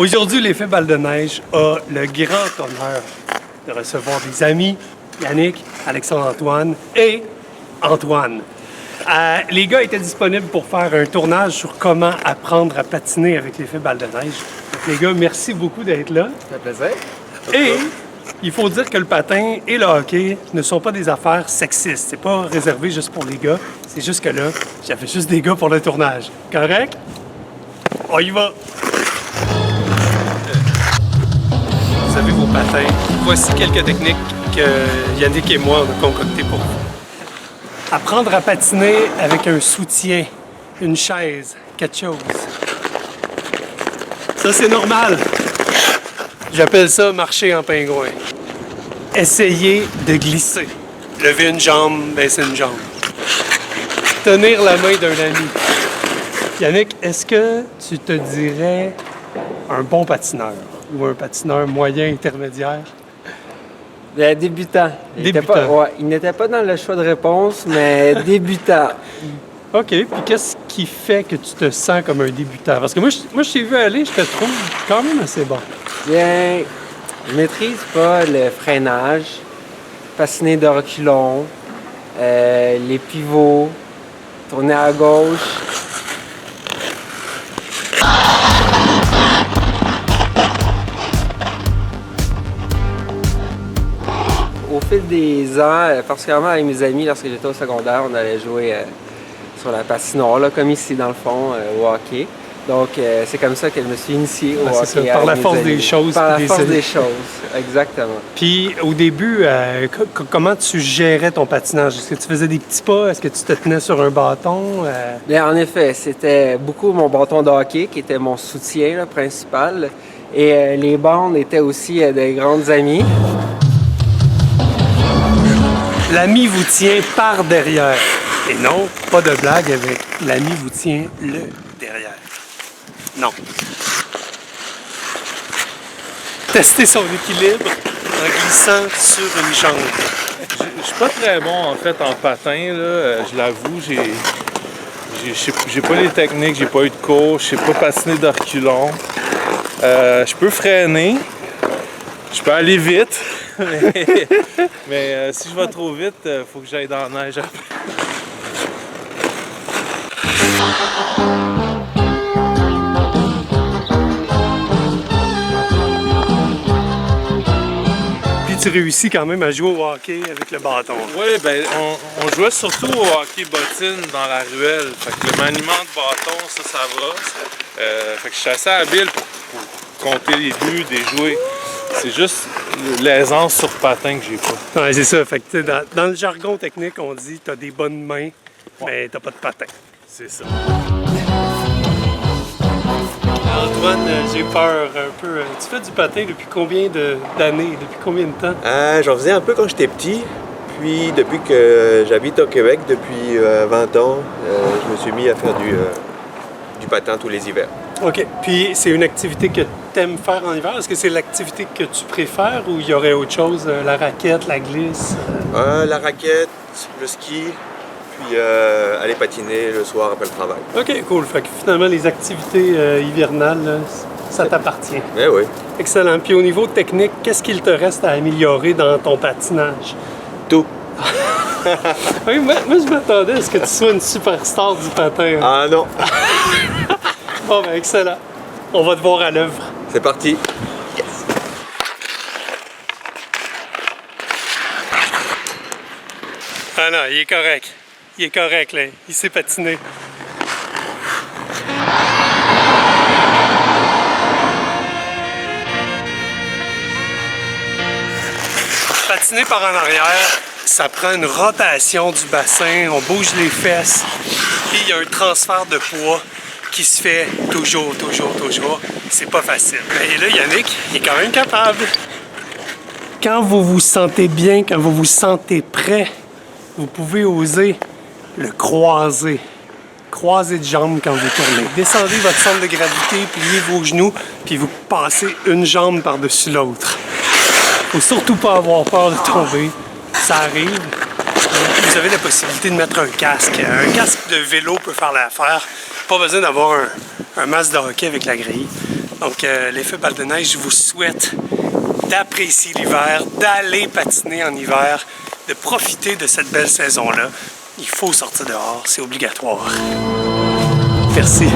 Aujourd'hui, l'effet balle de neige a le grand honneur de recevoir des amis, Yannick, Alexandre-Antoine et Antoine. Les gars étaient disponibles pour faire un tournage sur comment apprendre à patiner avec l'effet balle de neige. Donc, les gars, merci beaucoup d'être là. Ça fait plaisir. Et il faut dire que le patin et le hockey ne sont pas des affaires sexistes. C'est pas réservé juste pour les gars. C'est juste que là, j'avais juste des gars pour le tournage. Correct? On y va! Vous avez vos patins. Voici quelques techniques que Yannick et moi on a concoctées pour vous. Apprendre à patiner avec un soutien, une chaise, quelque chose. Ça, c'est normal. J'appelle ça marcher en pingouin. Essayez de glisser. Lever une jambe, baisser une jambe. Tenir la main d'un ami. Yannick, est-ce que tu te dirais un bon patineur ou un patineur moyen intermédiaire? Débutant. Débutant. Il n'était pas dans le choix de réponse, mais débutant. OK. Puis qu'est-ce qui fait que tu te sens comme un débutant? Parce que moi, je t'ai vu aller, je te trouve quand même assez bon. Bien, je maîtrise pas le freinage, patiner de reculons, les pivots, tourner à gauche. Au fil des ans, particulièrement avec mes amis, lorsque j'étais au secondaire, on allait jouer sur la patinoire, là, comme ici dans le fond, au hockey. Donc, c'est comme ça que je me suis initié au hockey. Ça, par la force des choses. Par la force des choses, exactement. Puis, au début, comment tu gérais ton patinage? Est-ce que tu faisais des petits pas? Est-ce que tu te tenais sur un bâton? Bien, en effet, c'était beaucoup mon bâton de hockey qui était mon soutien là, principal. Et les bandes étaient aussi des grandes amies. L'ami vous tient par derrière. Et non, pas de blague avec l'ami vous tient le derrière. Non. Tester son équilibre en glissant sur une jambe. Je suis pas très bon en fait en patin, là. Je l'avoue, j'ai pas les techniques, j'ai pas eu de cours, je sais pas patiner de reculons. Je peux freiner, je peux aller vite, mais si je vais trop vite, faut que j'aille dans la neige après. Tu réussis quand même à jouer au hockey avec le bâton. Oui, ben on jouait surtout au hockey bottine dans la ruelle. Fait que le maniement de bâton, ça va. Fait que je suis assez habile pour compter les buts, des jouets. C'est juste l'aisance sur patin que j'ai pas. Ouais, c'est ça. Fait que dans le jargon technique, on dit t'as des bonnes mains, mais t'as pas de patin. C'est ça. Antoine, j'ai peur un peu. Tu fais du patin depuis combien d'années? Depuis combien de temps? J'en faisais un peu quand j'étais petit. Puis depuis que j'habite au Québec, depuis 20 ans, je me suis mis à faire du patin tous les hivers. OK. Puis c'est une activité que tu aimes faire en hiver? Est-ce que c'est l'activité que tu préfères ou il y aurait autre chose? La raquette, la glisse? La raquette, le ski, puis aller patiner le soir après le travail. OK, cool. Fait que finalement, les activités hivernales, là, ça t'appartient. Eh oui. Excellent. Puis au niveau technique, qu'est-ce qu'il te reste à améliorer dans ton patinage? Tout. Oui, moi, je m'attendais à ce que tu sois une superstar du patin. Hein? Ah non. Bon, ben excellent. On va te voir à l'œuvre. C'est parti. Ah non, il est correct. Il est correct, là. Il sait patiner. Patiner par en arrière, ça prend une rotation du bassin, on bouge les fesses, puis il y a un transfert de poids qui se fait toujours. C'est pas facile. Mais là, Yannick, il est quand même capable. Quand vous vous sentez bien, quand vous vous sentez prêt, vous pouvez oser le croiser. Croiser de jambes quand vous tournez. Descendez votre centre de gravité, pliez vos genoux, puis vous passez une jambe par-dessus l'autre. Faut surtout pas avoir peur de tomber. Ça arrive. Vous avez la possibilité de mettre un casque. Un casque de vélo peut faire l'affaire. Pas besoin d'avoir un masque de hockey avec la grille. Donc, l'effet balle de neige, je vous souhaite d'apprécier l'hiver, d'aller patiner en hiver, de profiter de cette belle saison-là. Il faut sortir dehors, c'est obligatoire. Merci.